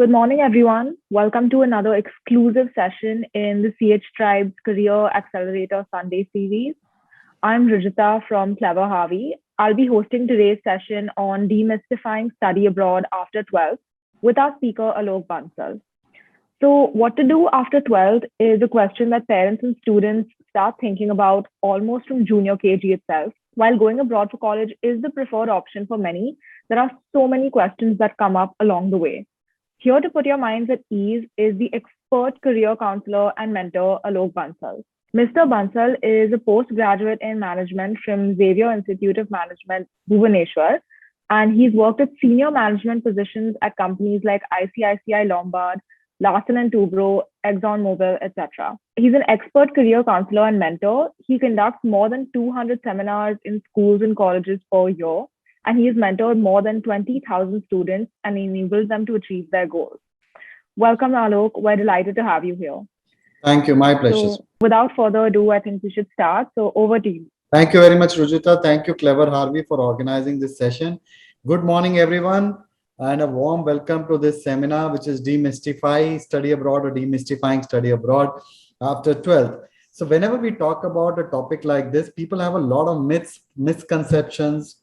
Good morning, everyone. Welcome to another exclusive session in the CH Tribe's Career Accelerator Sunday series. I'm Rijita from Clever Harvey. I'll be hosting today's session on Demystifying Study Abroad After 12th with our speaker, Alok Bansal. So, what to do after 12th is a question that parents and students start thinking about almost from junior KG itself. While going abroad for college is the preferred option for many, there are so many questions that come up along the way. Here to put your minds at ease is the expert career counselor and mentor, Alok Bansal. Mr. Bansal is a postgraduate in management from Xavier Institute of Management, Bhubaneswar, and he's worked at senior management positions at companies like ICICI Lombard, Larsen and Toubro, ExxonMobil, etc. He's an expert career counselor and mentor. He conducts more than 200 seminars in schools and colleges per year, and he has mentored more than 20,000 students and enabled them to achieve their goals. Welcome, Alok. We're delighted to have you here. Thank you. My pleasure. So, without further ado, I think we should start. So, over to you. Thank you very much, Rujita. Thank you, Clever Harvey, for organizing this session. Good morning, everyone, and a warm welcome to this seminar, which is Demystify Study Abroad or Demystifying Study Abroad After 12th. So whenever we talk about a topic like this, people have a lot of myths, misconceptions,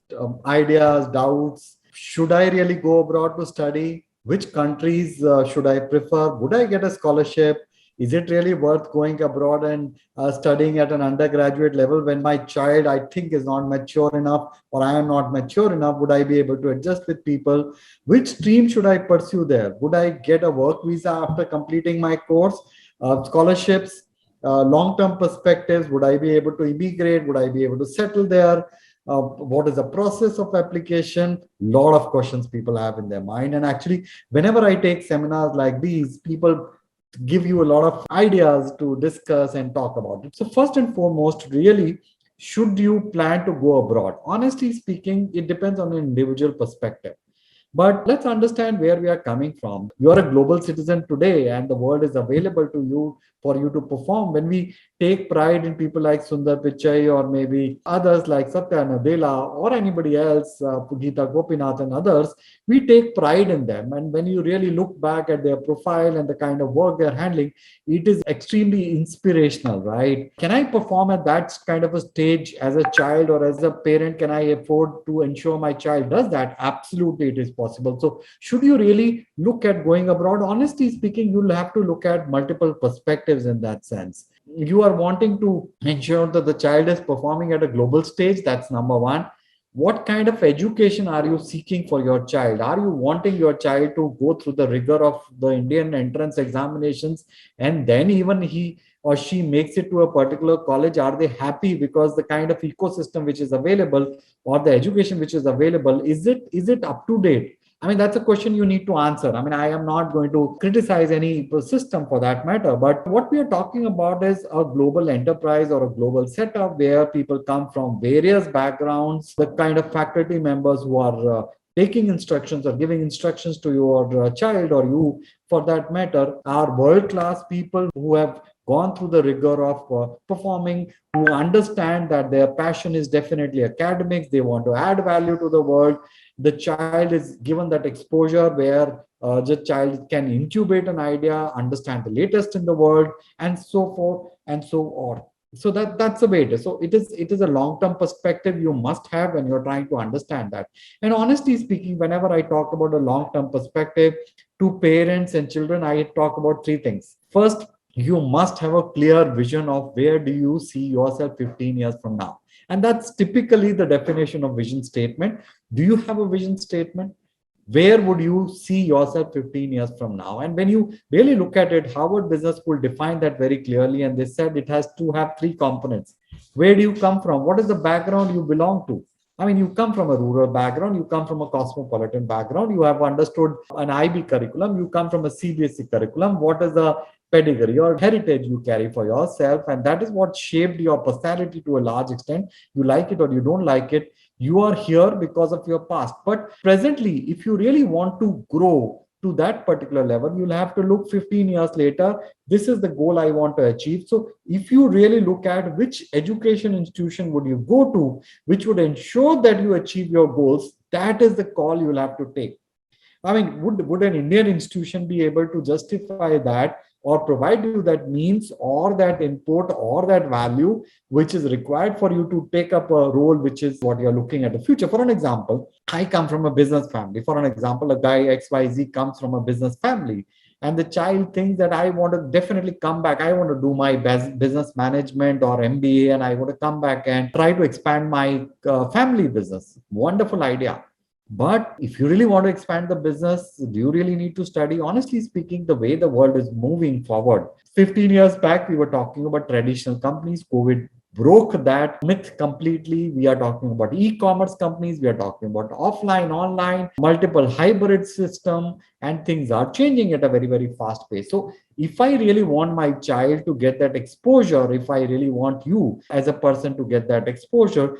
ideas, doubts. Should I really go abroad to study? Which countries should I prefer? Would I get a scholarship? Is it really worth going abroad and studying at an undergraduate level when my child, I think, is not mature enough or I am not mature enough? Would I be able to adjust with people? Which stream should I pursue there? Would I get a work visa after completing my course? Scholarships, long-term perspectives. Would I be able to immigrate? Would I be able to settle there? What is the process of application? Lot of questions people have in their mind. And actually, whenever I take seminars like these, people give you a lot of ideas to discuss and talk about it. So first and foremost, really, should you plan to go abroad? Honestly speaking, it depends on an individual perspective. But let's understand where we are coming from. You are a global citizen today, and the world is available to you for you to perform. When we take pride in people like Sundar Pichai or maybe others like Satya Nadella or anybody else, Pugita Gopinath and others, we take pride in them. And when you really look back at their profile and the kind of work they're handling, it is extremely inspirational, right? Can I perform at that kind of a stage as a child or as a parent? Can I afford to ensure my child does that? Absolutely, it is possible. So should you really look at going abroad? Honestly speaking, you'll have to look at multiple perspectives in that sense. You are wanting to ensure that the child is performing at a global stage. That's number one. What kind of education are you seeking for your child? Are you wanting your child to go through the rigor of the Indian entrance examinations and then even he or she makes it to a particular college? Are they happy because the kind of ecosystem which is available or the education which is available, is it up to date? I mean, that's a question you need to answer. I mean, I am not going to criticize any system for that matter, but what we are talking about is a global enterprise or a global setup where people come from various backgrounds, the kind of faculty members who are taking instructions or giving instructions to your child or you for that matter are world-class people who have gone through the rigor of performing, who understand that their passion is definitely academics, they want to add value to the world. The child is given that exposure where the child can incubate an idea, understand the latest in the world, and so forth and so on. So that's the way it is. So it is a long-term perspective you must have when you're trying to understand that. And honestly speaking, whenever I talk about a long-term perspective to parents and children, I talk about three things. First, you must have a clear vision of where do you see yourself 15 years from now. And that's typically the definition of vision statement. Do you have a vision statement? Where would you see yourself 15 years from now? And when you really look at it, Harvard Business School defined that very clearly. And they said it has to have three components. Where do you come from? What is the background you belong to? I mean, you come from a rural background, you come from a cosmopolitan background, you have understood an IB curriculum, you come from a CBSE curriculum. What is the pedigree or heritage you carry for yourself? And that is what shaped your personality to a large extent. You like it or you don't like it. You are here because of your past. But presently, if you really want to grow to that particular level, you'll have to look 15 years later. This is the goal I want to achieve. So if you really look at which education institution would you go to, which would ensure that you achieve your goals, that is the call you'll have to take. I mean, would an Indian institution be able to justify that or provide you that means or that input or that value which is required for you to take up a role which is what you're looking at the future? For an example, I come from a business family. For an example, a guy XYZ comes from a business family, and the child thinks that I want to definitely come back. I want to do my business management or MBA, and I want to come back and try to expand my family business. Wonderful idea. But if you really want to expand the business, do you really need to study? Honestly speaking, the way the world is moving forward, 15 years back, we were talking about traditional companies. COVID broke that myth completely. We are talking about e-commerce companies. We are talking about offline, online, multiple hybrid system, and things are changing at a very, very fast pace. So if I really want my child to get that exposure, if I really want you as a person to get that exposure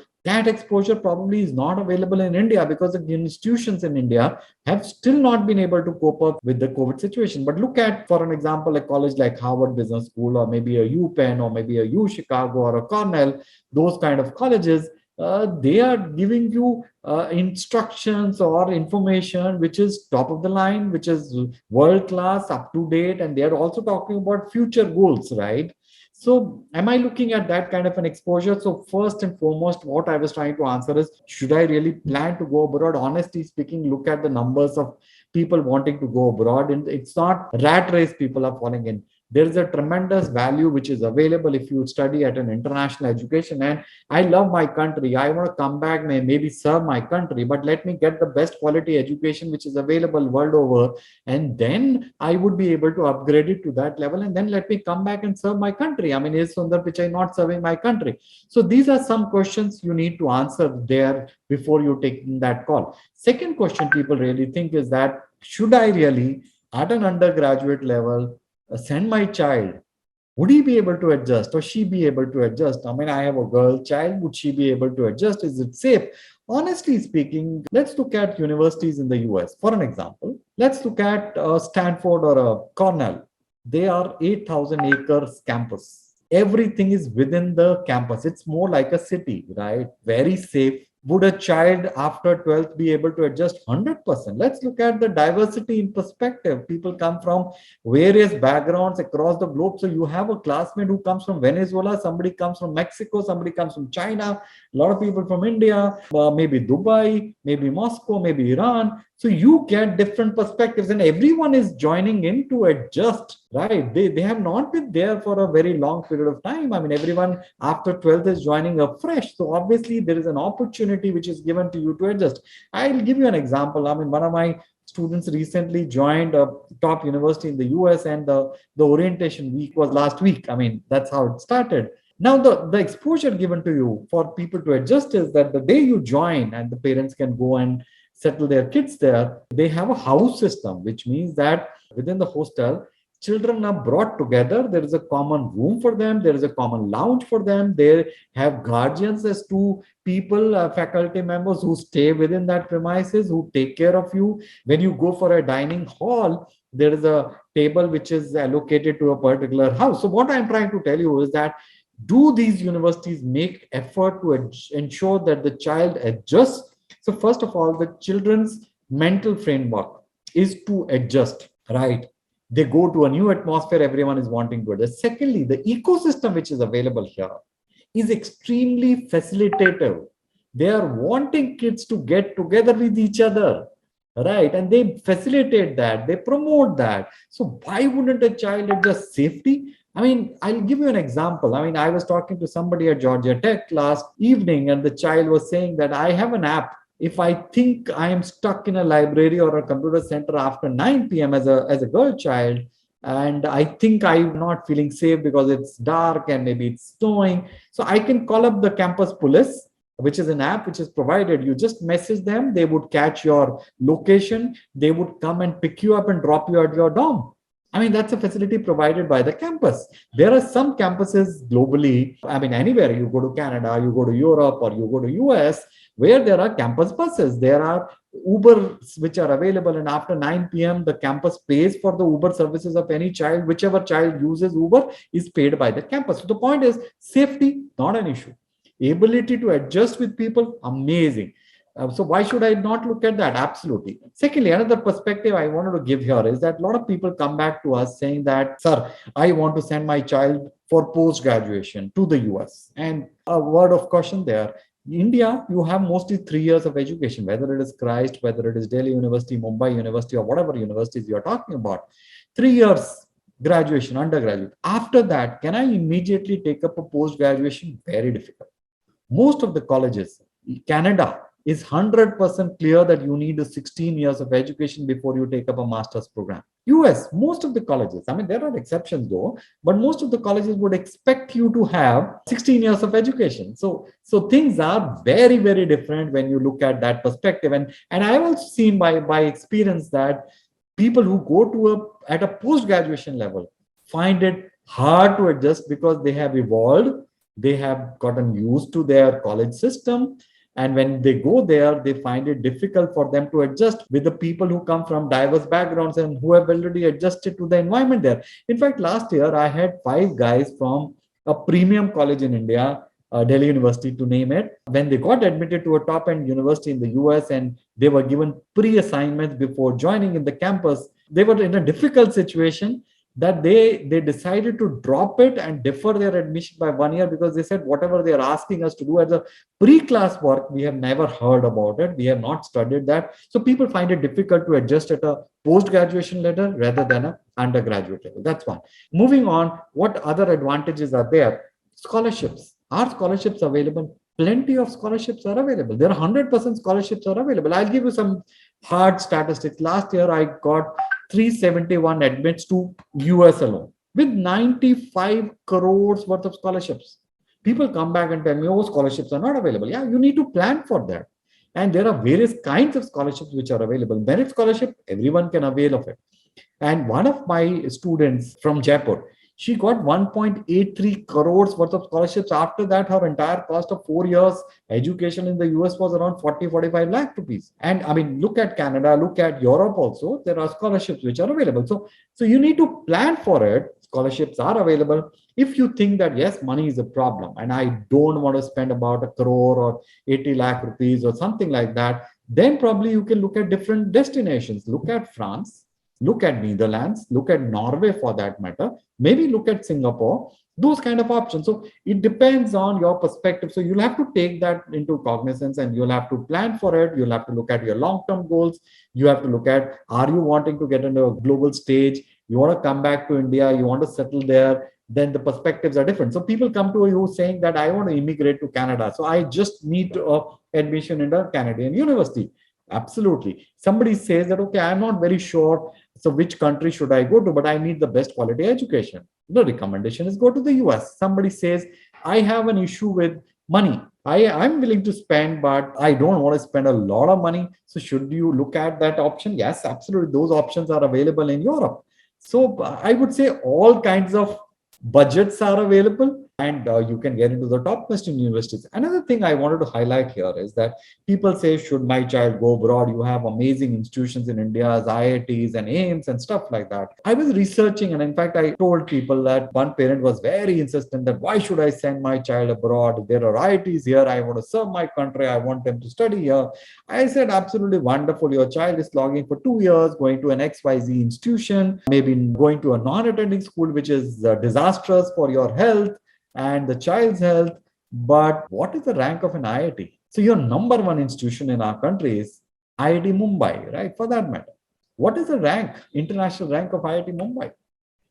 probably is not available in India because the institutions in India have still not been able to cope up with the COVID situation. But look at, for an example, a college like Harvard Business School, or maybe a UPenn, or maybe a U Chicago, or a Cornell, those kind of colleges. They are giving you instructions or information which is top of the line, which is world class, up to date, and they are also talking about future goals, right? So, am I looking at that kind of an exposure? So, first and foremost, what I was trying to answer is, should I really plan to go abroad? Honestly speaking, look at the numbers of people wanting to go abroad, and it's not rat race people are falling in. There is a tremendous value which is available if you study at an international education. And I love my country. I want to come back, maybe serve my country, but let me get the best quality education which is available world over, and then I would be able to upgrade it to that level, and then let me come back and serve my country. I mean, is Sundar Pichai not serving my country? So these are some questions you need to answer there before you taking that call. Second question people really think is that, should I really at an undergraduate level send my child? Would he be able to adjust, or she be able to adjust? I mean, I have a girl child. Would she be able to adjust? Is it safe? Honestly speaking, let's look at universities in the US. For an example, let's look at Stanford or Cornell. They are 8,000 acres campus. Everything is within the campus. It's more like a city, right? Very safe. Would a child after 12th be able to adjust 100%? Let's look at the diversity in perspective. People come from various backgrounds across the globe. So you have a classmate who comes from Venezuela, somebody comes from Mexico, somebody comes from China, a lot of people from India, maybe Dubai, maybe Moscow, maybe Iran. So you get different perspectives, and everyone is joining in to adjust, right? They have not been there for a very long period of time. I mean, everyone after 12th is joining afresh. So obviously there is an opportunity which is given to you to adjust. I'll give you an example. I mean, one of my students recently joined a top university in the US, and the orientation week was last week. I mean, that's how it started. Now, the exposure given to you for people to adjust is that the day you join and the parents can go and settle their kids there, they have a house system, which means that within the hostel, children are brought together. There is a common room for them. There is a common lounge for them. They have guardians as two people, faculty members who stay within that premises, who take care of you. When you go for a dining hall, there is a table which is allocated to a particular house. So what I'm trying to tell you is that, do these universities make effort to ensure that the child adjusts? So first of all, the children's mental framework is to adjust, right? They go to a new atmosphere, everyone is wanting to adjust. Secondly, the ecosystem which is available here is extremely facilitative. They are wanting kids to get together with each other, right? And they facilitate that, they promote that. So why wouldn't a child adjust? Safety. I mean, I'll give you an example. I mean, I was talking to somebody at Georgia Tech last evening, and the child was saying that I have an app. If I think I am stuck in a library or a computer center after 9 p.m. as a girl child, and I think I'm not feeling safe because it's dark and maybe it's snowing, so I can call up the campus police, which is an app which is provided. You just message them, they would catch your location, they would come and pick you up and drop you at your dorm. I mean, that's a facility provided by the campus. There are some campuses globally, I mean, anywhere you go to Canada, you go to Europe, or you go to US, where there are campus buses. There are Ubers which are available, and after 9 p.m., the campus pays for the Uber services of any child. Whichever child uses Uber is paid by the campus. So the point is, safety, not an issue. Ability to adjust with people, amazing. So why should I not look at that? Absolutely. Secondly, another perspective I wanted to give here is that a lot of people come back to us saying that, sir, I want to send my child for post-graduation to the US. And a word of caution there. India, you have mostly 3 years of education, whether it is Christ, whether it is Delhi University, Mumbai University, or whatever universities you're talking about. 3 years graduation, undergraduate. After that, can I immediately take up a post-graduation? Very difficult. Most of the colleges, Canada is 100% clear that you need a 16 years of education before you take up a master's program. US, most of the colleges, I mean, there are exceptions though, but most of the colleges would expect you to have 16 years of education. So things are very, very different when you look at that perspective. And I've also seen by experience that people who go to at a post-graduation level find it hard to adjust because they have evolved, they have gotten used to their college system, and when they go there they find it difficult for them to adjust with the people who come from diverse backgrounds and who have already adjusted to the environment there. In fact, last year I had 5 guys from a premium college in India, Delhi University to name it. When they got admitted to a top end university in the US and they were given pre-assignments before joining in the campus, they were in a difficult situation that they decided to drop it and defer their admission by 1 year because they said whatever they are asking us to do as a pre-class work, we have never heard about it. We have not studied that. So people find it difficult to adjust at a post-graduation level rather than an undergraduate level. That's one. Moving on, what other advantages are there? Scholarships. Are scholarships available? Plenty of scholarships are available. There are 100% scholarships are available. I'll give you some hard statistics. Last year, I got 371 admits to US alone with 95 crores worth of scholarships. People come back and tell me, oh, scholarships are not available. Yeah, you need to plan for that. And there are various kinds of scholarships which are available. Merit scholarship, everyone can avail of it. And one of my students from Jaipur, she got 1.83 crores worth of scholarships. After that, her entire cost of 4 years education in the US was around 40-45 lakh rupees. And I mean, look at Canada, look at Europe also. There are scholarships which are available. So you need to plan for it. Scholarships are available. If you think that, yes, money is a problem and I don't want to spend about a crore or 80 lakh rupees or something like that, then probably you can look at different destinations. Look at France. Look at Netherlands, look at Norway for that matter, maybe look at Singapore, those kind of options. So it depends on your perspective. So you'll have to take that into cognizance and you'll have to plan for it. You'll have to look at your long-term goals. You have to look at, are you wanting to get into a global stage? You want to come back to India, you want to settle there, then the perspectives are different. So people come to you saying that I want to immigrate to Canada. So I just need admission in a Canadian university. Absolutely. Somebody says that, okay, I'm not very sure. So which country should I go to? But I need the best quality education. The recommendation is go to the US. Somebody says, I have an issue with money. I'm willing to spend, but I don't want to spend a lot of money. So should you look at that option? Yes, absolutely. Those options are available in Europe. So I would say all kinds of budgets are available and you can get into the top Western universities. Another thing I wanted to highlight here is that people say, should my child go abroad? You have amazing institutions in India as IITs and AIMS and stuff like that. I was researching, and in fact, I told people that one parent was very insistent that why should I send my child abroad? There are IITs here. I want to serve my country. I want them to study here. I said, absolutely wonderful. Your child is logging for 2 years, going to an XYZ institution, maybe going to a non-attending school, which is disastrous for your health and the child's health. But what is the rank of an IIT? So your number one institution in our country is IIT Mumbai, right? For that matter. What is the rank, international rank of IIT Mumbai?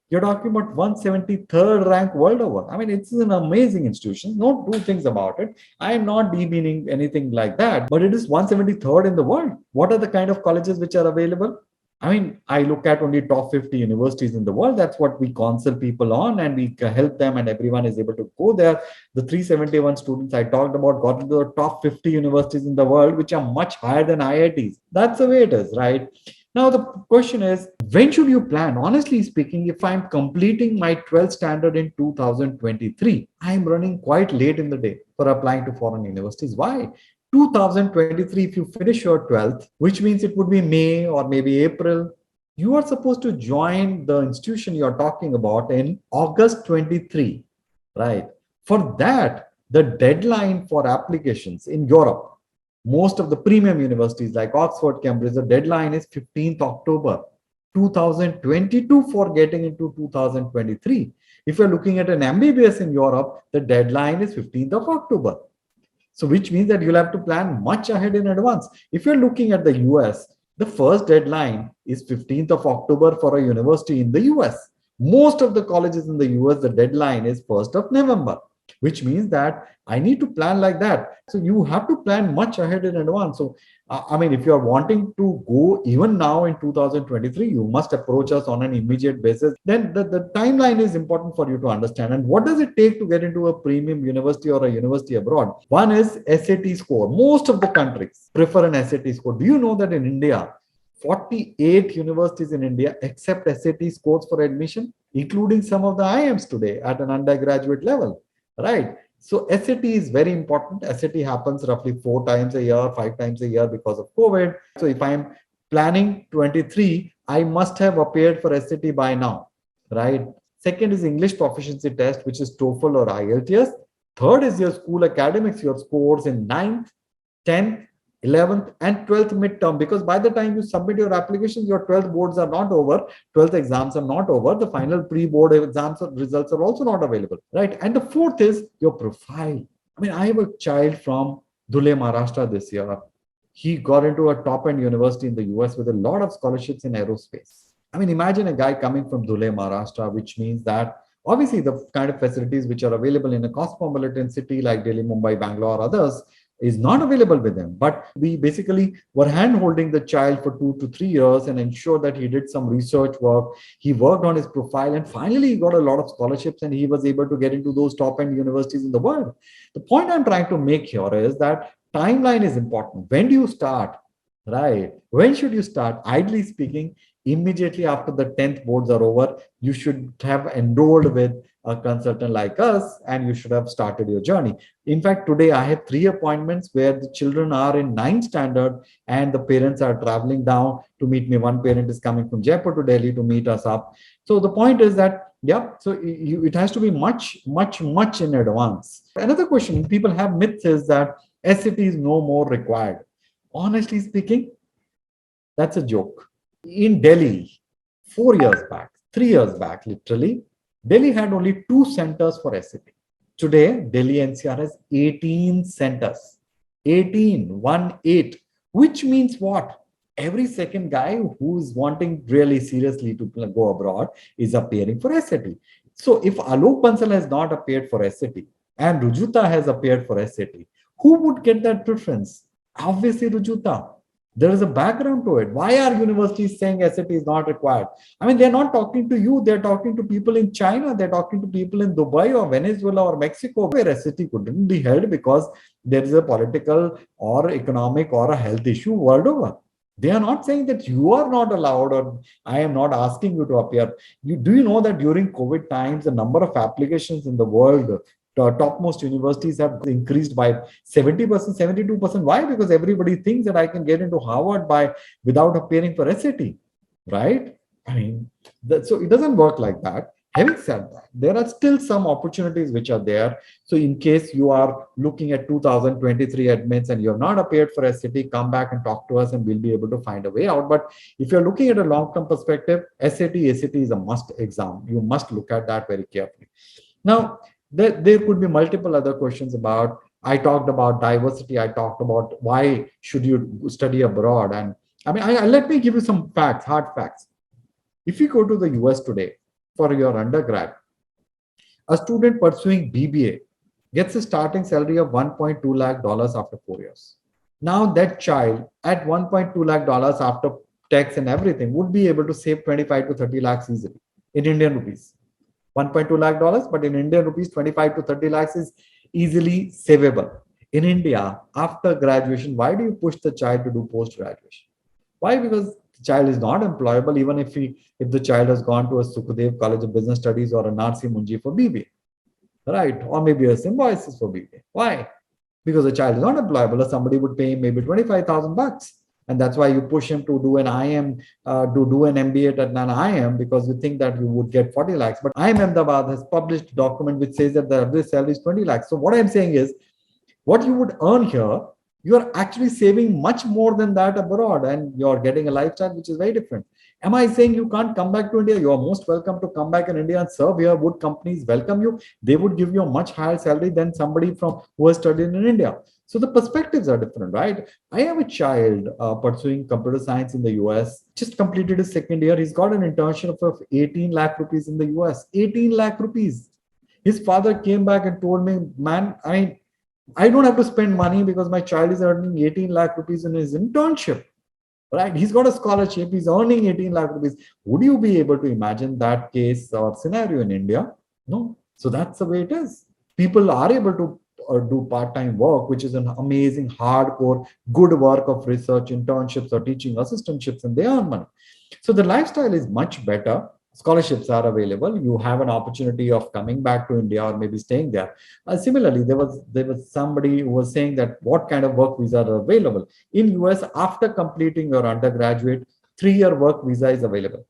You're talking about 173rd rank world over. I mean, it's an amazing institution. Don't do things about it. I am not demeaning anything like that, but it is 173rd in the world. What are the kind of colleges which are available? I mean, I look at only top 50 universities in the world. That's what we counsel people on, and we help them, and everyone is able to go there. The 371 students I talked about got into the top 50 universities in the world, which are much higher than IITs. That's the way it is, right? Now, the question is, when should you plan? Honestly speaking, if I'm completing my 12th standard in 2023, I'm running quite late in the day for applying to foreign universities. Why? 2023, if you finish your 12th, which means it would be May or maybe April, you are supposed to join the institution you're talking about in August 23, right? For that, the deadline for applications in Europe Most of the premium universities like Oxford, Cambridge, the deadline is 15th October 2022 for getting into 2023. If you're looking at an MBBS in Europe, the deadline is 15th of October. So which means that you'll have to plan much ahead in advance. If you're looking at the US, the first deadline is 15th of October for a university in the US. Most of the colleges in the US, the deadline is 1st of November, which means that I need to plan like that. So you have to plan much ahead in advance. So I mean, if you're wanting to go even now in 2023, you must approach us on an immediate basis. Then the timeline is important for you to understand. And what does it take to get into a premium university or a university abroad? One is SAT score. Most of the countries prefer an SAT score. Do you know that in India, 48 universities in India accept SAT scores for admission, including some of the IIMs today at an undergraduate level, right? So SAT is very important. SAT happens roughly 4 times a year, 5 times a year because of COVID. So if I'm planning 23, I must have appeared for SAT by now, right? Second is English proficiency test, which is TOEFL or IELTS. Third is your school academics, your scores in 9th, 10th, 11th and 12th midterm, because by the time you submit your application, your 12th boards are not over, 12th exams are not over, the final pre-board exams results are also not available, right? And the fourth is your profile. I mean, I have a child from Dhule, Maharashtra this year. He got into a top-end university in the US with a lot of scholarships in aerospace. I mean, imagine a guy coming from Dhule, Maharashtra, which means that obviously the kind of facilities which are available in a cosmopolitan city like Delhi, Mumbai, Bangalore, others, is not available with them. But we basically were hand-holding the child for 2 to 3 years and ensured that he did some research work. He worked on his profile and finally he got a lot of scholarships and he was able to get into those top-end universities in the world. The point I'm trying to make here is that timeline is important. When do you start? Right. When should you start? Ideally speaking, immediately after the 10th boards are over, you should have enrolled with a consultant like us and you should have started your journey. In fact, today I have 3 appointments where the children are in 9th standard and the parents are traveling down to meet me. One parent is coming from Jaipur to Delhi to meet us up. So the point is that, yeah, so it has to be much in advance. Another question people have myths is that SAT is no more required. Honestly speaking, that's a joke. In Delhi, 4 years back, 3 years back, literally, Delhi had only 2 centers for SAT. Today, Delhi NCR has 18 centers. 18, which means what? Every second guy who's wanting really seriously to go abroad is appearing for SAT. So if Alok Bansal has not appeared for SAT and Rujuta has appeared for SAT, who would get that preference? Obviously, Rujuta. There is a background to it. Why are universities saying SAT is not required? I mean, they're not talking to you. They're talking to people in China. They're talking to people in Dubai or Venezuela or Mexico, where SAT couldn't be held because there is a political or economic or a health issue world over. They are not saying that you are not allowed or I am not asking you to appear. Do you know that during COVID times, the number of applications in the world, topmost universities have increased by 70%, 72%. Why? Because everybody thinks that I can get into Harvard without appearing for SAT, right? I mean, so it doesn't work like that. Having said that, there are still some opportunities which are there. So in case you are looking at 2023 admits and you have not appeared for SAT, come back and talk to us and we'll be able to find a way out. But if you're looking at a long-term perspective, SAT is a must exam. You must look at that very carefully. Now, there could be multiple other questions about, I talked about diversity. I talked about why should you study abroad? And I mean, let me give you some facts, hard facts. If you go to the US today for your undergrad, a student pursuing BBA gets a starting salary of $1.2 lakh after 4 years. Now that child at $1.2 lakh after tax and everything would be able to save 25 to 30 lakhs easily in Indian rupees. $1.2 lakh, but in Indian rupees, 25 to 30 lakhs is easily savable. In India, after graduation, why do you push the child to do post-graduation? Why? Because the child is not employable, even if the child has gone to a Sukhdev College of Business Studies or a Narsi Munji for BBA, right? Or maybe a Symbiosis for BBA. Why? Because the child is not employable, or somebody would pay him maybe 25,000 bucks. And that's why you push him to do an IIM, to do an MBA at an IIM, because you think that you would get 40 lakhs. But IIM Ahmedabad has published a document which says that the average salary is 20 lakhs. So what I'm saying is, what you would earn here you're actually saving much more than that abroad, and you're getting a lifestyle which is very different. Am I saying you can't come back to India? You're most welcome to come back in India and serve here. Would companies welcome you? They would give you a much higher salary than somebody from who has studied in India. So the perspectives are different, right? I have a child pursuing computer science in the US, just completed his second year. He's got an internship of 18 lakh rupees in the US. 18 lakh rupees. His father came back and told me, man, I don't have to spend money because my child is earning 18 lakh rupees in his internship, right? He's got a scholarship, he's earning 18 lakh rupees. Would you be able to imagine that case or scenario in India? No. So that's the way it is. People are able to do part-time work, which is an amazing, hardcore, good work of research, internships or teaching assistantships, and they earn money. So the lifestyle is much better. Scholarships are available. You have an opportunity of coming back to India or maybe staying there. Similarly, there was somebody who was saying that what kind of work visas are available in US after completing your undergraduate. 3-year work visa is available.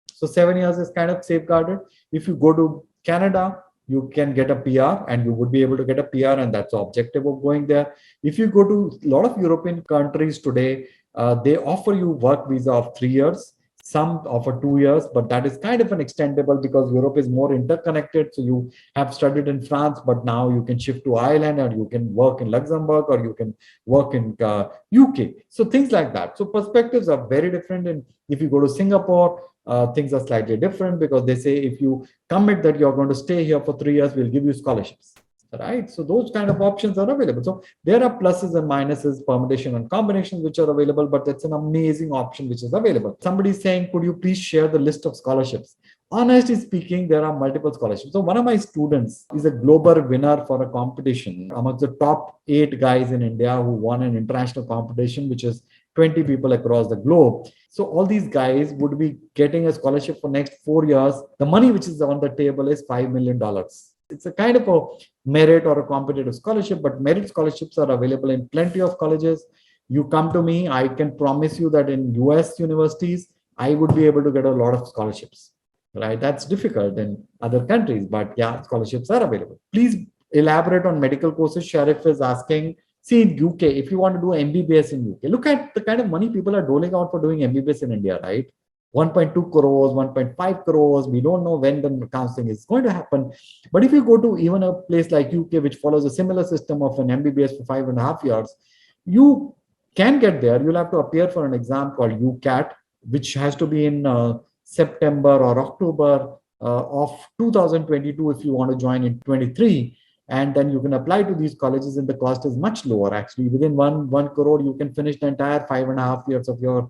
So 7 years is kind of safeguarded. If you go to Canada, you can get a PR, and you would be able to get a PR, and that's the objective of going there. If you go to a lot of European countries today, they offer you work visa of 3 years. Some offer 2 years, but that is kind of an extendable because Europe is more interconnected. So you have studied in France, but now you can shift to Ireland, or you can work in Luxembourg, or you can work in UK. So things like that. So perspectives are very different. And if you go to Singapore, things are slightly different because they say if you commit that you're going to stay here for 3 years, we'll give you scholarships. Right. So those kind of options are available. So there are pluses and minuses, permutation and combinations which are available, but that's an amazing option which is available. Somebody is saying, could you please share the list of scholarships? Honestly speaking, there are multiple scholarships. So one of my students is a global winner for a competition amongst the top 8 guys in India who won an international competition, which is 20 people across the globe. So all these guys would be getting a scholarship for next 4 years. The money which is on the table is $5 million. It's a kind of a merit or a competitive scholarship, but merit scholarships are available in plenty of colleges. You come to me, I can promise you that in US universities, I would be able to get a lot of scholarships, right? That's difficult in other countries, but yeah, scholarships are available. Please elaborate on medical courses. Sharif is asking, see in UK, if you want to do MBBS in UK, look at the kind of money people are doling out for doing MBBS in India, right? 1.2 crores, 1.5 crores. We don't know when the counseling is going to happen. But if you go to even a place like UK, which follows a similar system of an MBBS for 5.5 years, you can get there. You'll have to appear for an exam called UCAT, which has to be in September or October of 2022 if you want to join in 23. And then you can apply to these colleges, and the cost is much lower. Actually, within one crore, you can finish the entire 5.5 years of your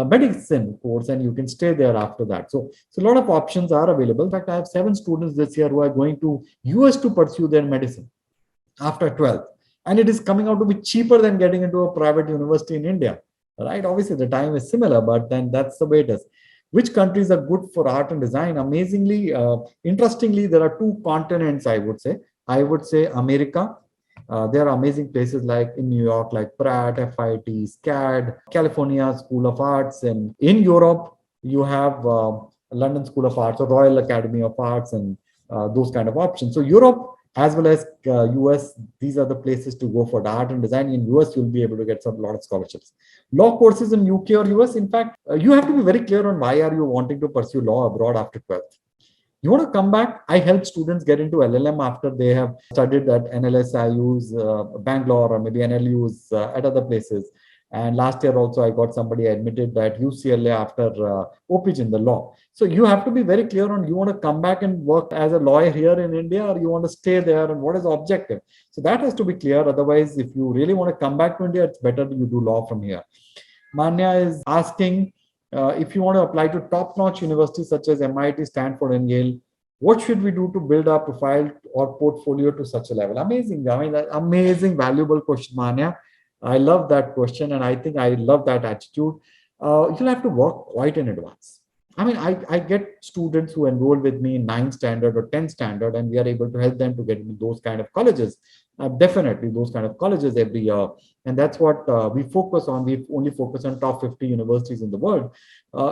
medicine course, and you can stay there after that. So a lot of options are available. In fact, I have 7 students this year who are going to US to pursue their medicine after 12th, and it is coming out to be cheaper than getting into a private university in India, right? Obviously, the time is similar, but then that's the way it is. Which countries are good for art and design? Amazingly, interestingly, there are 2 continents, I would say. I would say America. There are amazing places like in New York, like Pratt, FIT, SCAD, California School of Arts. And in Europe, you have London School of Arts or Royal Academy of Arts, and those kind of options. So Europe as well as US, these are the places to go for the art and design. In US, you'll be able to get a lot of scholarships. Law courses in UK or US, in fact, you have to be very clear on why are you wanting to pursue law abroad after 12th. You want to come back? I help students get into LLM after they have studied at NLSIU's Bangalore or maybe NLU's at other places. And last year also, I got somebody admitted at UCLA after OPG in the law. So you have to be very clear on you want to come back and work as a lawyer here in India, or you want to stay there, and what is the objective. So that has to be clear. Otherwise, if you really want to come back to India, it's better you do law from here. Manya is asking, if you want to apply to top-notch universities such as MIT, Stanford, and Yale, what should we do to build our profile or portfolio to such a level? Amazing. I mean, amazing, valuable question, Manya. I love that question, and I think I love that attitude. You'll have to work quite in advance. I mean, I get students who enroll with me in 9th standard or 10th standard, and we are able to help them to get into those kind of colleges. Definitely those kind of colleges every year. And that's what we focus on. We only focus on top 50 universities in the world.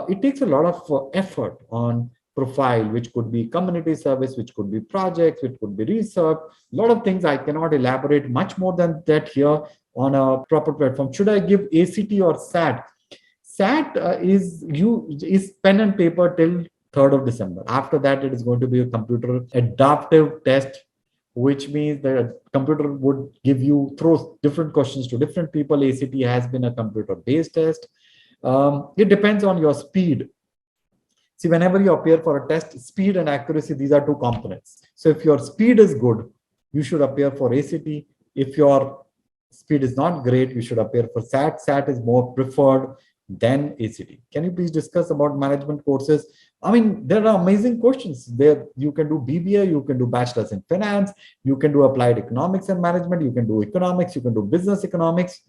It takes a lot of effort on profile, which could be community service, which could be projects, which could be research, a lot of things. I cannot elaborate much more than that here. on a proper platform. Should I give ACT or SAT? SAT is pen and paper till 3rd of December. After that, it is going to be a computer adaptive test, which means the computer would throw different questions to different people. ACT has been a computer-based test. It depends on your speed. See, whenever you appear for a test, speed and accuracy, these are two components. So if your speed is good, you should appear for ACT. If your speed is not great, you should appear for SAT. SAT is more preferred than ACT. Can you please discuss about management courses? I mean, there are amazing questions there. You can do BBA, you can do bachelor's in finance, you can do applied economics and management, you can do economics, you can do business economics,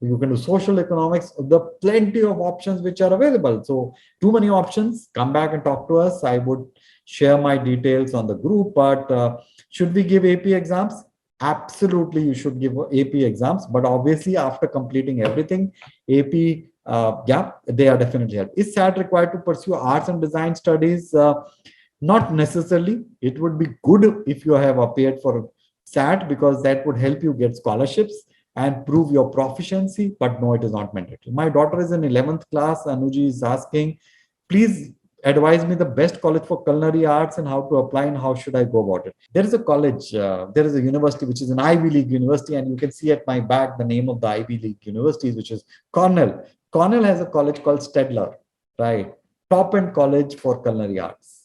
you can do social economics. There are plenty of options which are available. So too many options. Come back and talk to us. I would share my details on the group. But should we give AP exams? Absolutely, you should give AP exams. But obviously, after completing everything, AP, yeah, they are definitely help. Is SAT required to pursue arts and design studies? Not necessarily. It would be good if you have appeared for SAT, because that would help you get scholarships and prove your proficiency. But no, it is not mandatory. My daughter is in 11th class. Anuji is asking, please advise me the best college for culinary arts and how to apply and how should I go about it. There is a college, there is a university which is an Ivy League university, and you can see at my back the name of the Ivy League universities, which is Cornell. Cornell has a college called Stedler, right? Top end college for culinary arts.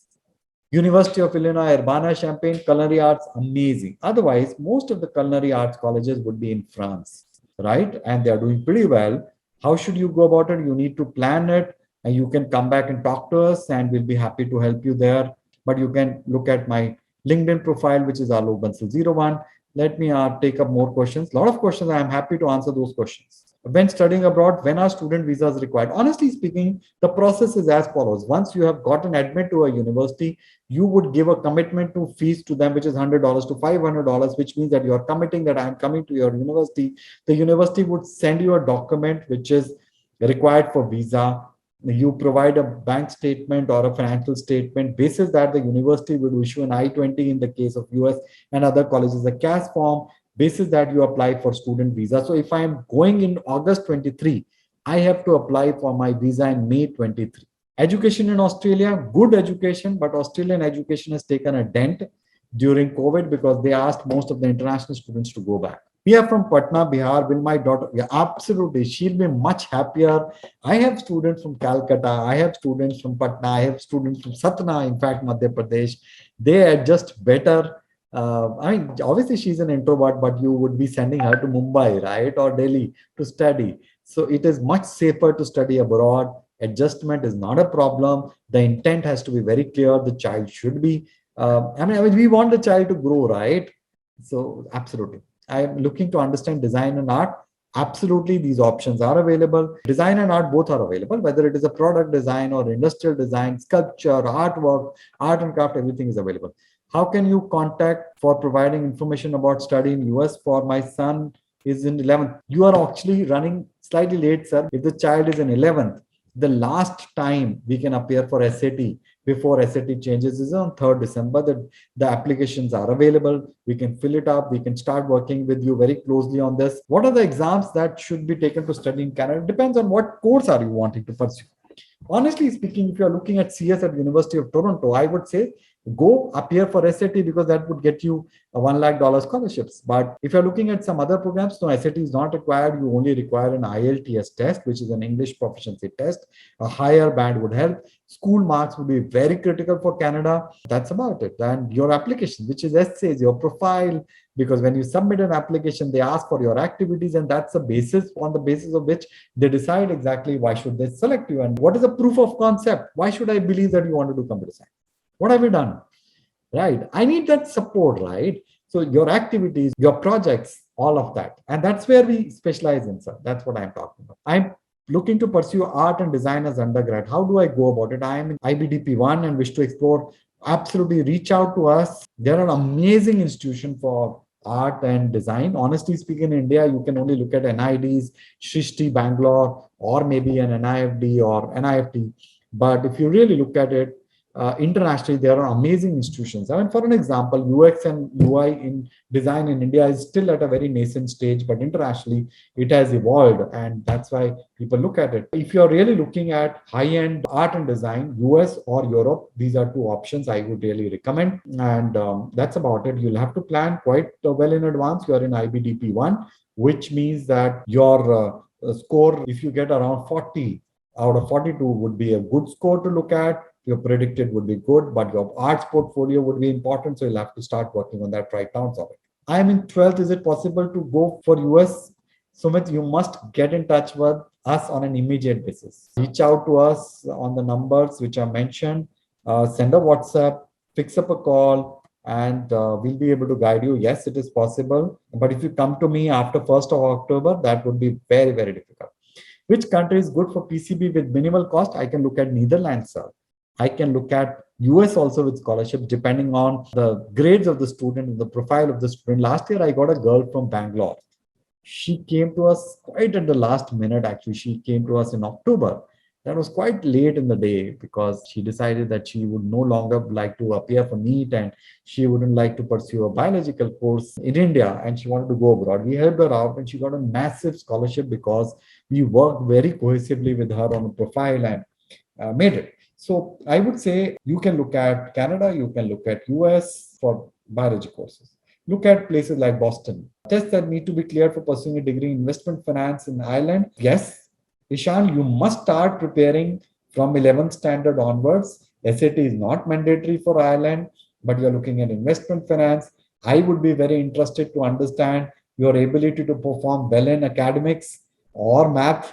University of Illinois, Urbana-Champaign, culinary arts, amazing. Otherwise, most of the culinary arts colleges would be in France, right? And they are doing pretty well. How should you go about it? You need to plan it, and you can come back and talk to us, and we'll be happy to help you there. But you can look at my LinkedIn profile, which is Alok Bansal 01. Let me take up more questions. A lot of questions. I am happy to answer those questions. When studying abroad, when are student visas required? Honestly speaking, the process is as follows. Once you have gotten admit to a university, you would give a commitment to fees to them, which is $100 to $500, which means that you are committing that I am coming to your university. The university would send you a document which is required for visa. You provide a bank statement or a financial statement. Basis that, the university will issue an I-20 in the case of US and other colleges, a cash form. Basis that, you apply for student visa. So if I am going in August 23, I have to apply for my visa in May 23. Education in Australia, good education, but Australian education has taken a dent during COVID because they asked most of the international students to go back. We are from Patna, Bihar. Will my daughter? Yeah, absolutely. She'll be much happier. I have students from Calcutta. I have students from Patna. I have students from Satna, in fact, Madhya Pradesh. They adjust better. I mean, obviously she's an introvert, but you would be sending her to Mumbai, right, or Delhi to study. So it is much safer to study abroad. Adjustment is not a problem. The intent has to be very clear. The child should be. I mean, we want the child to grow, right? So absolutely. I am looking to understand design and art. Absolutely, these options are available. Design and art both are available, whether it is a product design or industrial design, sculpture, artwork, art and craft, everything is available. How can you contact for providing information about study in US? For my son is in 11th. You are actually running slightly late, sir. If the child is in 11th, the last time we can appear for SAT before SAT changes is on 3rd December. The applications are available. We can fill it up. We can start working with you very closely on this. What are the exams that should be taken to study in Canada? It depends on what course are you wanting to pursue. Honestly speaking, if you're looking at CS at University of Toronto, I would say go appear for SAT because that would get you a $1 lakh scholarships. But if you're looking at some other programs, no, SAT is not required. You only require an IELTS test, which is an English proficiency test. A higher band would help. School marks would be very critical for Canada. That's about it. And your application, which is essays, your profile, because when you submit an application, they ask for your activities, and that's the basis on the basis of which they decide exactly why should they select you and what is the proof of concept. Why should I believe that you want to do computer science? What have you done? Right? I need that support, right? So your activities, your projects, all of that. And that's where we specialize in, sir. That's what I'm talking about. I'm looking to pursue art and design as undergrad. How do I go about it? I am in IBDP1 and wish to explore. Absolutely reach out to us. There are amazing institutions for art and design. Honestly speaking, in India, you can only look at NIDs, Shrishti Bangalore, or maybe an NIFD or NIFT. But if you really look at it, internationally, there are amazing institutions. I mean, for an example, UX and UI in design in India is still at a very nascent stage, but internationally, it has evolved, and that's why people look at it. If you're really looking at high-end art and design, US or Europe, these are two options I would really recommend. And that's about it. You'll have to plan quite well in advance. You're in IBDP1, which means that your score, if you get around 40 out of 42, would be a good score to look at. Your predicted would be good, but your arts portfolio would be important. So you'll have to start working on that right now. I'm in 12th. Is it possible to go for US? Sumit, you must get in touch with us on an immediate basis. Reach out to us on the numbers which are mentioned. Send a WhatsApp, fix up a call, and we'll be able to guide you. Yes, it is possible. But if you come to me after 1st of October, that would be very, very difficult. Which country is good for PCB with minimal cost? I can look at Netherlands, sir. I can look at US also with scholarships, depending on the grades of the student and the profile of the student. Last year, I got a girl from Bangalore. She came to us quite at the last minute, actually. She came to us in October. That was quite late in the day because she decided that she would no longer like to appear for NEET and she wouldn't like to pursue a biological course in India and she wanted to go abroad. We helped her out and she got a massive scholarship because we worked very cohesively with her on a profile and made it. So I would say you can look at Canada, you can look at US for biology courses. Look at places like Boston. Tests that need to be cleared for pursuing a degree in investment finance in Ireland. Yes, Ishan, you must start preparing from 11th standard onwards. SAT is not mandatory for Ireland, but you're looking at investment finance. I would be very interested to understand your ability to perform well in academics or math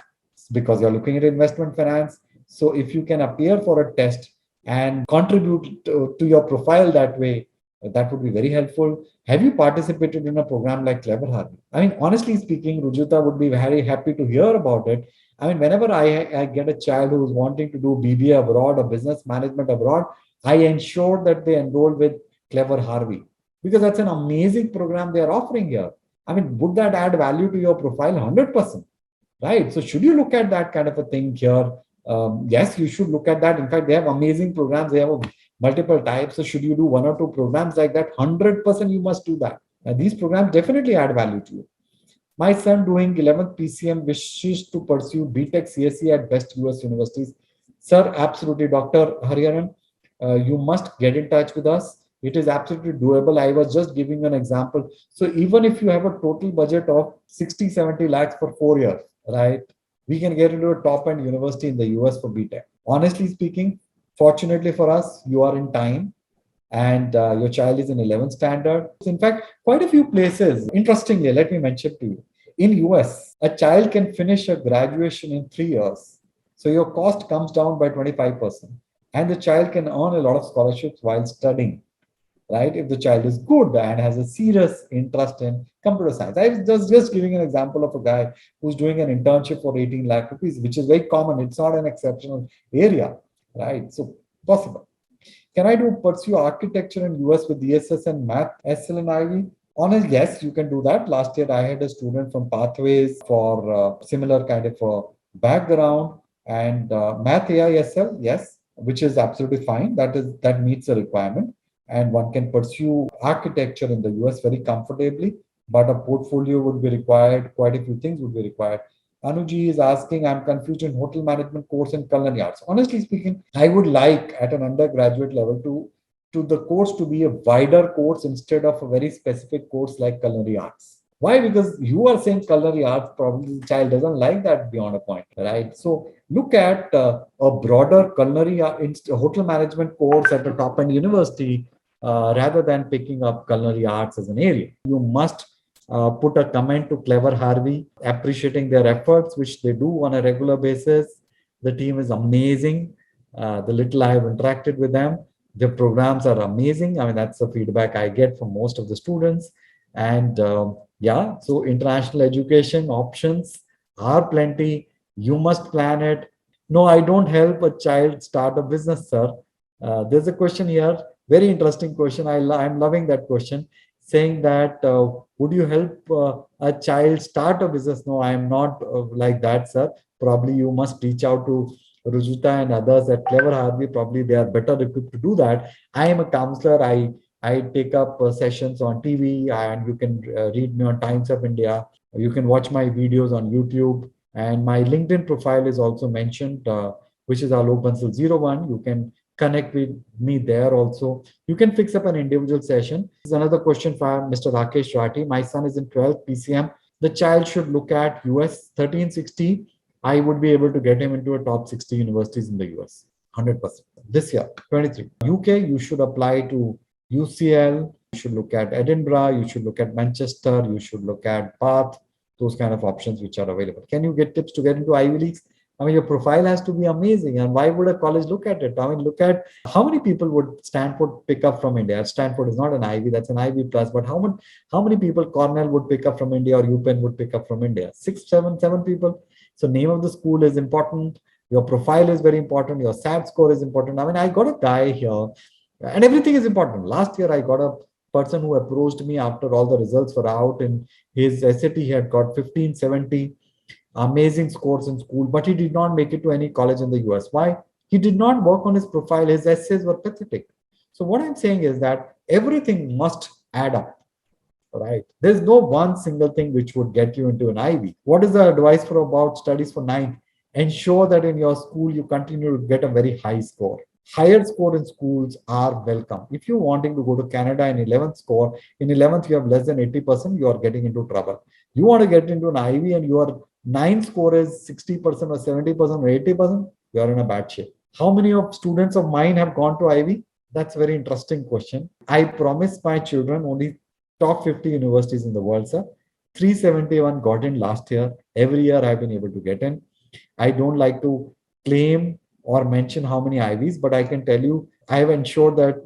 because you're looking at investment finance. So if you can appear for a test and contribute to your profile that way, that would be very helpful. Have you participated in a program like Clever Harvey? I mean, honestly speaking, Rujita would be very happy to hear about it. I mean, whenever I get a child who is wanting to do BBA abroad or business management abroad, I ensure that they enroll with Clever Harvey because that's an amazing program they are offering here. I mean, would that add value to your profile? 100%, right? So should you look at that kind of a thing here? Yes, you should look at that. In fact, they have amazing programs. They have multiple types. So should you do one or two programs like that? 100% you must do that. These programs definitely add value to you. My son doing 11th PCM wishes to pursue BTech CSE at best US universities. Sir, absolutely, Dr. Hariharan, you must get in touch with us. It is absolutely doable. I was just giving an example. So even if you have a total budget of 60, 70 lakhs for 4 years, right? We can get into a top-end university in the US for BTech. Honestly speaking, fortunately for us, you are in time and your child is in 11th standard. In fact, quite a few places, interestingly, let me mention to you, in US, a child can finish a graduation in 3 years. So your cost comes down by 25%. And the child can earn a lot of scholarships while studying, right? If the child is good and has a serious interest in computer science. I was just giving an example of a guy who's doing an internship for 18 lakh rupees, which is very common. It's not an exceptional area, right? So possible. Can I pursue architecture in US with ESS and math, SL and IB? Honest, yes, you can do that. Last year, I had a student from Pathways for similar kind of background and math AISL, yes, which is absolutely fine. That meets the requirement and one can pursue architecture in the US very comfortably, but a portfolio would be required. Quite a few things would be required. Anuji is asking, I'm confused in hotel management course in culinary arts. Honestly speaking, I would like at an undergraduate level to the course to be a wider course instead of a very specific course like culinary arts. Why? Because you are saying culinary arts, probably the child doesn't like that beyond a point, right? So look at a broader culinary hotel management course at a top-end university rather than picking up culinary arts as an area. You must put a comment to Clever Harvey, appreciating their efforts, which they do on a regular basis. The team is amazing. The little I have interacted with them, their programs are amazing. I mean, that's the feedback I get from most of the students. And yeah, so international education options are plenty. You must plan it. No, I don't help a child start a business, sir. There's a question here, very interesting question. I'm loving that question, saying that would you help a child start a business? No, I am not like that, sir. Probably you must reach out to Rujita and others at Clever Harvey, probably they are better equipped to do that. I am a counselor. I take up sessions on TV, and you can read me on Times of India. You can watch my videos on YouTube, and my LinkedIn profile is also mentioned, which is Alok Bansal 01. You can connect with me there also. You can fix up an individual session. This is another question for Mr. Rakesh Rati. My son is in 12th PCM. The child should look at US 1360. I would be able to get him into a top 60 universities in the US, 100%. This year, 23. UK, you should apply to UCL, you should look at Edinburgh, you should look at Manchester, you should look at Bath, those kind of options which are available. Can you get tips to get into Ivy Leagues? I mean, your profile has to be amazing. And why would a college look at it? I mean, look at how many people would Stanford pick up from India. Stanford is not an Ivy, that's an Ivy plus. But how many people Cornell would pick up from India or UPenn would pick up from India? Seven people. So name of the school is important. Your profile is very important. Your SAT score is important. I mean, I got a guy here and everything is important. Last year, I got a person who approached me after all the results were out. In his SAT, he had got 1570, amazing scores in school, but he did not make it to any college in the US. Why? He did not work on his profile. His essays were pathetic. So what I'm saying is that everything must add up. Right. There's no one single thing which would get you into an Ivy. What is the advice for about studies for ninth? Ensure that in your school you continue to get a very high score. Higher score in schools are welcome. If you're wanting to go to Canada in 11th score, in 11th you have less than 80%, you are getting into trouble. You want to get into an Ivy and your ninth score is 60% or 70% or 80%, you are in a bad shape. How many of students of mine have gone to Ivy? That's a very interesting question. I promised my children only top 50 universities in the world, sir. 371 got in last year. Every year I've been able to get in. I don't like to claim or mention how many Ivies, but I can tell you I have ensured that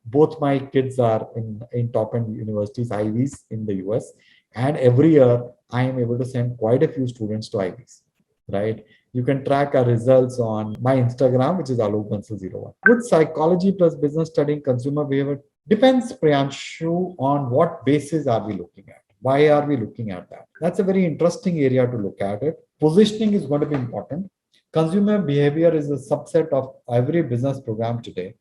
both my kids are in top end universities, Ivies in the US. And every year I am able to send quite a few students to Ivies, right? You can track our results on my Instagram, which is Alok Bansal 01. Would psychology plus business studying consumer behavior? Depends, Priyanshu, on what basis are we looking at? Why are we looking at that? That's a very interesting area to look at it. Positioning is going to be important. Consumer behavior is a subset of every business program today.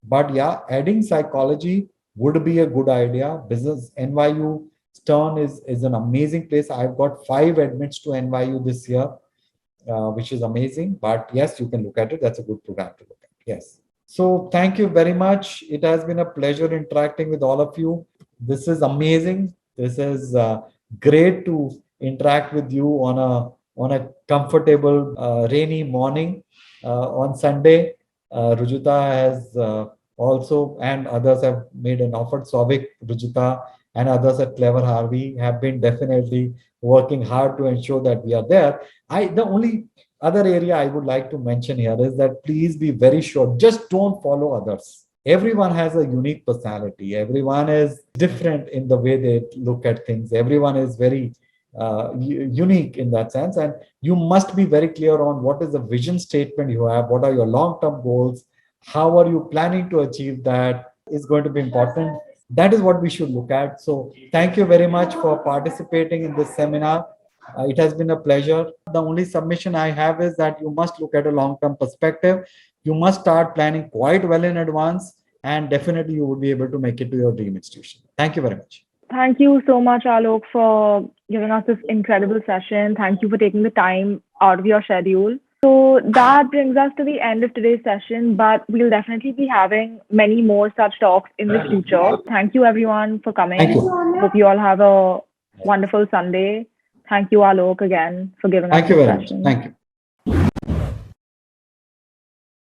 But yeah, adding psychology would be a good idea. Business NYU Stern is an amazing place. I've got 5 admits to NYU this year, which is amazing. But yes, you can look at it. That's a good program to look at. Yes. So thank you very much. It has been a pleasure interacting with all of you. This is amazing. This is great to interact with you on a comfortable rainy morning on Sunday. Rujita has also and others have made an offer. Souvik, Rujita, and others at Clever Harvey have been definitely working hard to ensure that we are there. The only other area I would like to mention here is that please be very sure, just don't follow others. Everyone has a unique personality. Everyone is different in the way they look at things. Everyone is very unique in that sense. And you must be very clear on what is the vision statement you have, what are your long-term goals, how are you planning to achieve that is going to be important. That is what we should look at. So thank you very much for participating in this seminar. It has been a pleasure. The only submission I have is that you must look at a long-term perspective. You must start planning quite well in advance, and definitely you would be able to make it to your dream institution. Thank you very much. Thank you so much, Alok, for giving us this incredible session. Thank you for taking the time out of your schedule. So that brings us to the end of today's session, but we'll definitely be having many more such talks in the future. Thank you, everyone, for coming. Thank you. Hope you all have a wonderful Sunday. Thank you, Alok, again for giving us this session. Thank you.